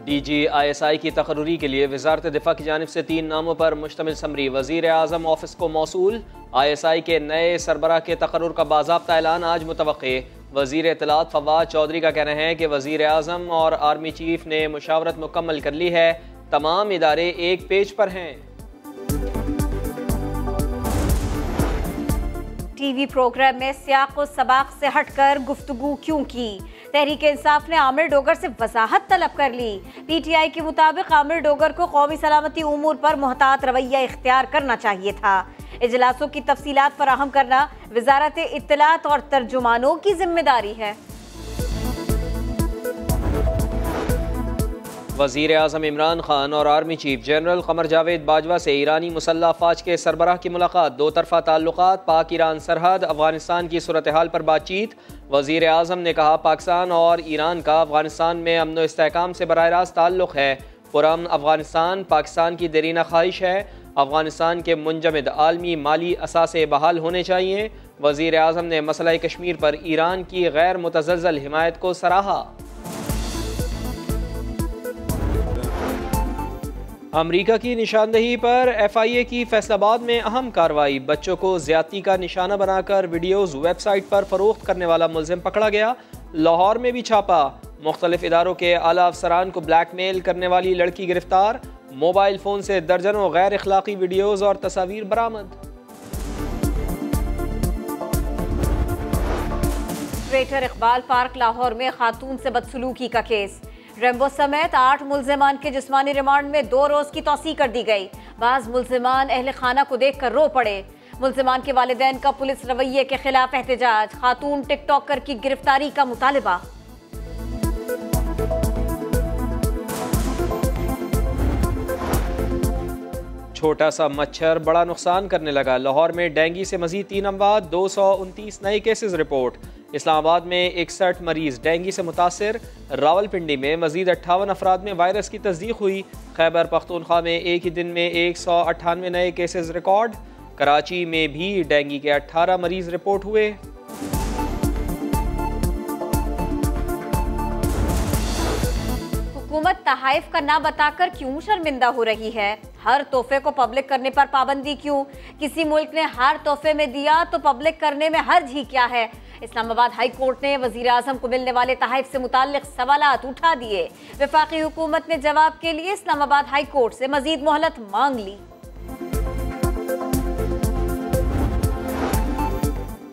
DGISI की तकर्री के लिए वजारत दिफा की जानिब से 3 नामों पर मुश्तमिल समरी वज़ीर आज़म ऑफिस को मौसूल। ISI के नए सरबराह के तकर्रुर का बाज़ाब्ता ऐलान आज मुतवक्के। वज़ीर इत्तलात फवाद चौधरी का कहना है कि वज़ीर आज़म और आर्मी चीफ ने मुशावरत मुकम्मल कर ली है, तमाम इदारे एक पेज पर हैं। टीवी प्रोग्राम में सियाक़ व सबाक़ से हटकर गुफ्तगू क्यों की? तहरीक इंसाफ ने आमिर डोगर से वजाहत तलब कर ली। PTI के मुताबिक आमिर डोगर को कौमी सलामती उमूर पर मुहतात रवैया इख्तियार करना चाहिए था। इजलासों की तफसीलात फराहम करना वजारत इत्तलात और तर्जुमानों की जिम्मेदारी है। वज़ीर आज़म इमरान खान और army chief general Qamar Javed Bajwa से ईरानी मुसल्लह अफ़वाज के सरबराह की मुलाकात। दो तरफ़ा ताल्लुकात, पाक ईरान सरहद, अफ़गानिस्तान की सूरत हाल पर बातचीत। वज़ीर आज़म ने कहा, पाकिस्तान और ईरान का अफ़गानिस्तान में अमन व इस्तेहकाम से बराह रास्त ताल्लुक़ है। पुरअमन अफ़गानिस्तान पाकिस्तान की देरीना ख्वाहिश है। अफ़गानिस्तान के मुंजमद आलमी माली असासे बहाल होने चाहिए। वज़ीर आज़म ने मसला कश्मीर पर ईरान की गैर मुतज़लज़ल हिमायत को सराहा। अमरीका की निशानदही पर FIA की फैसलाबाद में अहम कार्रवाई। बच्चों को ज्यादती का निशाना बनाकर वीडियोज़ वेबसाइट पर फरोख्त करने वाला मुलजिम पकड़ा गया। लाहौर में भी छापा। मुख्तलिफ इदारों के आला अफसरान को ब्लैकमेल करने वाली लड़की गिरफ्तार। मोबाइल फ़ोन से दर्जनों गैर अखलाकी वीडियोज़ और तस्वीर बरामद। ग्रेटर इकबाल पार्क लाहौर में खातून से बदसलूकी का केस। रेम्बो समेत 8 मुल्जिमान के जिस्मानी रिमांड में 2 रोज की तौसीह कर दी गई। बाज मुल्जिमान अहले खाना को देख कर रो पड़े। मुल्जिमान के वालिदैन का पुलिस रवैये के खिलाफ एहतजाज। खातून टिकटॉकर की गिरफ्तारी का मुतालिबा। छोटा सा मच्छर बड़ा नुकसान करने लगा। लाहौर में डेंगू से मजीद 3 अमवात, 229 नए केसेस रिपोर्ट। इस्लामाबाद में 61 मरीज डेंगू से मुतासर। रावलपिंडी में मजीद 58 अफराद में वायरस की तस्दीक हुई। खैबर पख्तूनख्वा में एक ही दिन में 198 नए केसेस रिकॉर्ड। कराची में भी डेंगू के 18 मरीज रिपोर्ट हुए। हुकूमत तहाइफ का ना बताकर क्यों शर्मिंदा हो रही है? हर तोहफे को पब्लिक करने पर पाबंदी क्यों? किसी मुल्क ने हर तोहफे में दिया तो पब्लिक करने में हर्ज ही क्या है? इस्लामाबाद हाई कोर्ट ने वज़ीर आज़म को मिलने वाले तहाइफ से मुताल्लिक़ सवालात उठा दिए। वफाकी हुकूमत ने जवाब के लिए इस्लामाबाद हाई कोर्ट से मजीद मोहलत मांग ली।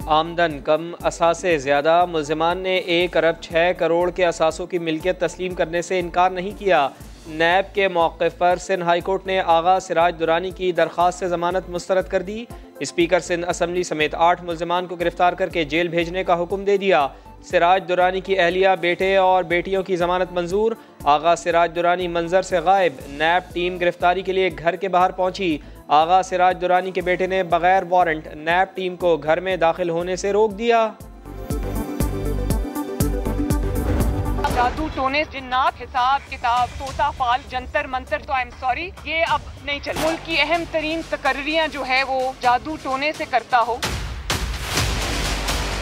आमदन कम असासे ज़्यादा। मुल्ज़िमान ने 1 अरब 6 करोड़ के असासों की मिल्कियत तस्लीम करने से इनकार नहीं किया। नैब के मौक़िफ़ पर सिंध हाई कोर्ट ने आगा सिराज दुरानी की दरख्वास्त से ज़मानत मुस्तरद कर दी। स्पीकर सिंध असम्बली समेत 8 मुल्ज़िमान को गिरफ्तार करके जेल भेजने का हुक्म दे दिया। सिराज दुरानी की अहलिया, बेटे और बेटियों की ज़मानत मंजूर। आगा सिराज दुरानी मंजर से गायब। नैब टीम गिरफ्तारी के लिए घर के बाहर पहुंची। आगा सिराज दुरानी के बेटे ने बगैर वारंट नैब टीम को घर में दाखिल होने से रोक दिया। जादू टोने, जिन्नात, हिसाब किताब, तोता फाल, जंतर मंतर, तो आई एम सॉरी, ये अब नहीं चल। मुल्क की अहम तरीन तकर्रियां जो है वो जादू टोने से करता हो।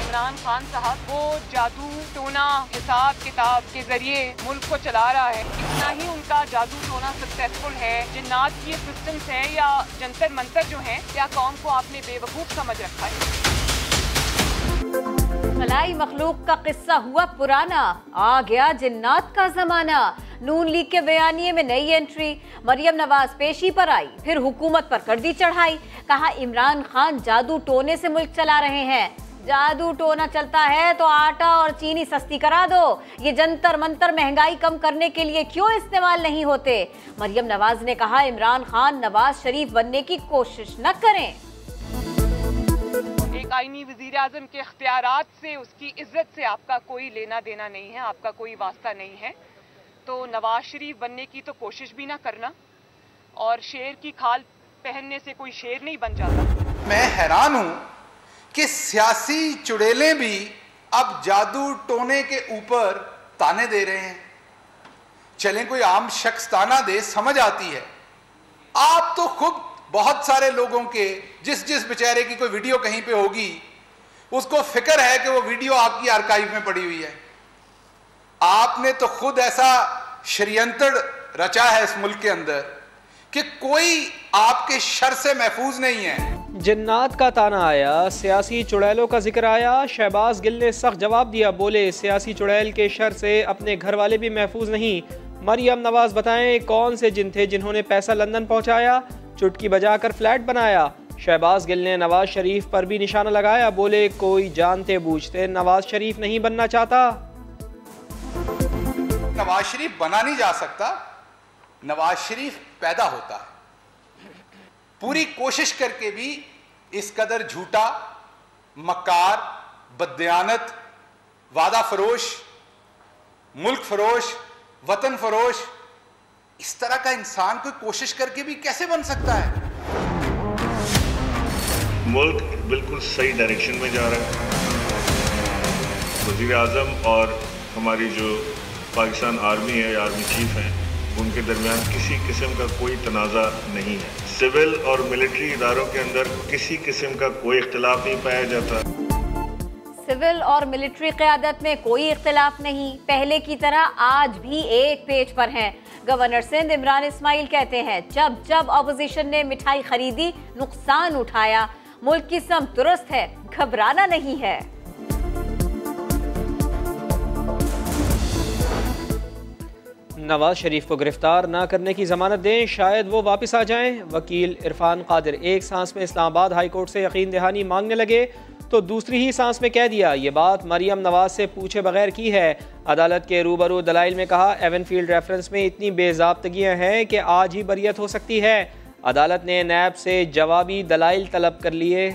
इमरान खान साहब वो जादू टोना हिसाब किताब के जरिए मुल्क को चला रहा है। इतना ही उनका जादू टोना सक्सेसफुल है। जिन्नात की सिस्टम्स हैं या जंतर मंतर जो हैं, क्या कौम को आपने बेवकूफ़ समझ रखा है? खलाई मखलूक का किस्सा हुआ पुराना, आ गया जिन्नात का जमाना। नून लीग के बयानिए में नई एंट्री। मरियम नवाज पेशी पर आई, फिर हुकूमत पर कर दी चढ़ाई। कहा इमरान खान जादू टोने से मुल्क चला रहे हैं। जादू टोना चलता है तो आटा और चीनी सस्ती करा दो। ये जंतर मंतर महंगाई कम करने के लिए क्यों इस्तेमाल नहीं होते? मरियम नवाज ने कहा इमरान खान नवाज शरीफ बनने की कोशिश न करें। एक आईनी वजीर आज़म के इख्तियारात से, उसकी इज्जत से आपका कोई लेना देना नहीं है, आपका कोई वास्ता नहीं है। तो नवाज शरीफ बनने की तो कोशिश भी ना करना, और शेर की खाल पहनने से कोई शेर नहीं बन जाता। मैं हैरान हूं कि सियासी चुड़ैलें भी अब जादू टोने के ऊपर ताने दे रहे हैं। चलें कोई आम शख्स ताना दे, समझ आती है। आप तो खुद बहुत सारे लोगों के जिस बेचारे की कोई वीडियो कहीं पे होगी, उसको फिक्र है कि वो वीडियो आपकी आर्काइव में पड़ी हुई है। आपने तो खुद ऐसा षड्यंत्र रचा है इस मुल्क के अंदर कि कोई आपके शर से महफूज नहीं है। जिन्नात का ताना आया, सियासी चुड़ैलों का जिक्र आया। शहबाज गिल ने सख्त जवाब दिया, बोले सियासी चुड़ैल के शर से अपने घर वाले भी महफूज नहीं। मरियम नवाज बताएं कौन से जिन थे जिन्होंने पैसा लंदन पहुंचाया, चुटकी बजाकर फ्लैट बनाया। शहबाज गिल ने नवाज शरीफ पर भी निशाना लगाया, बोले कोई जानते बूझते नवाज शरीफ नहीं बनना चाहता। नवाज शरीफ बना नहीं जा सकता, नवाज शरीफ पैदा होता है। पूरी कोशिश करके भी इस कदर झूठा, मक्कार, बददियानत, वादा फरोश, मुल्क फरोश, वतन फरोश, इस तरह का इंसान कोई कोशिश करके भी कैसे बन सकता है? मुल्क बिल्कुल सही डायरेक्शन में जा रहा है। वज़ीर आज़म और हमारी जो पाकिस्तान आर्मी है, आर्मी चीफ हैं, उनके दरमियान किसी किस्म का कोई तनाज़ा नहीं है। सिविल और मिलिट्री इदारों के अंदर किसी किस्म का कोई इख्तिलाफ नहीं पाया जाता। सिविल और मिलिट्री क़यादत में कोई इख्तिलाफ नहीं, पहले की तरह आज भी एक पेज पर हैं। गवर्नर सिंध इमरान इस्माइल कहते हैं जब जब अपोजिशन ने मिठाई खरीदी, नुकसान उठाया, मुल्क की समत दुरुस्त है, घबराना नहीं है। नवाज शरीफ को गिरफ्तार ना करने की जमानत दें, शायद वो वापस आ जाएं। वकील इरफान कादिर एक सांस में इस्लामाबाद हाई कोर्ट से यकीन दहानी मांगने लगे तो दूसरी ही सांस में कह दिया ये बात मरियम नवाज से पूछे बगैर की है। अदालत के रूबरू दलाइल में कहा एवनफील्ड रेफरेंस में इतनी बेज़ाब्तगियां हैं कि आज ही बरियत हो सकती है। अदालत ने नैब से जवाबी दलाइल तलब कर लिए।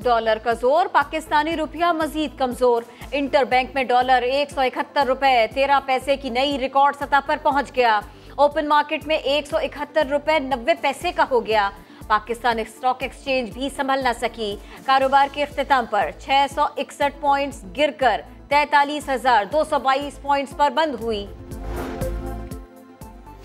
डॉलर का जोर, पाकिस्तानी रुपया मजीद कमजोर। इंटर बैंक में डॉलर 171 रुपए 13 पैसे की नई रिकॉर्ड सतह पर पहुंच गया। ओपन मार्केट में 171 रुपए 90 पैसे का हो गया। पाकिस्तान स्टॉक एक्सचेंज भी संभल न सकी। कारोबार के इख्तिताम पर 661 पॉइंट्स गिरकर 43,222 पॉइंट्स पर बंद हुई।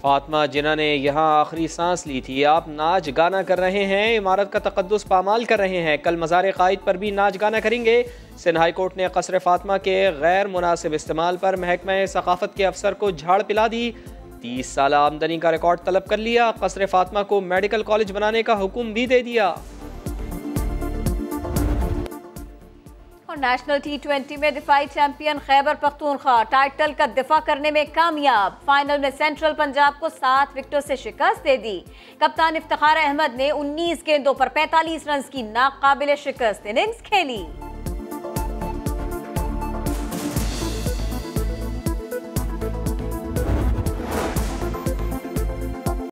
फातिमा जिन्ना ने यहाँ आखिरी सांस ली थी, आप नाच गाना कर रहे हैं, इमारत का तकद्दुस पामाल कर रहे हैं, कल मज़ार कायद पर भी नाच गाना करेंगे। सिंध हाई कोर्ट ने कसर फातिमा के गैर मुनासिब इस्तेमाल पर महकमा सकाफत के अफसर को झाड़ पिला दी। 30 साल आमदनी का रिकॉर्ड तलब कर लिया। कसर फातिमा को मेडिकल कॉलेज बनाने का हुक्म भी दे दिया। और नेशनल T20 में दिफाई चैंपियन खैबर पख्तूनख्वा टाइटल का दिफा करने में कामयाब। फाइनल में सेंट्रल पंजाब को 7 विकेटों से शिकस्त दे दी। कप्तान इफ्तिखार अहमद ने 19 गेंदों पर 45 रन की नाकाबिले शिकस्त इनिंग्स खेली।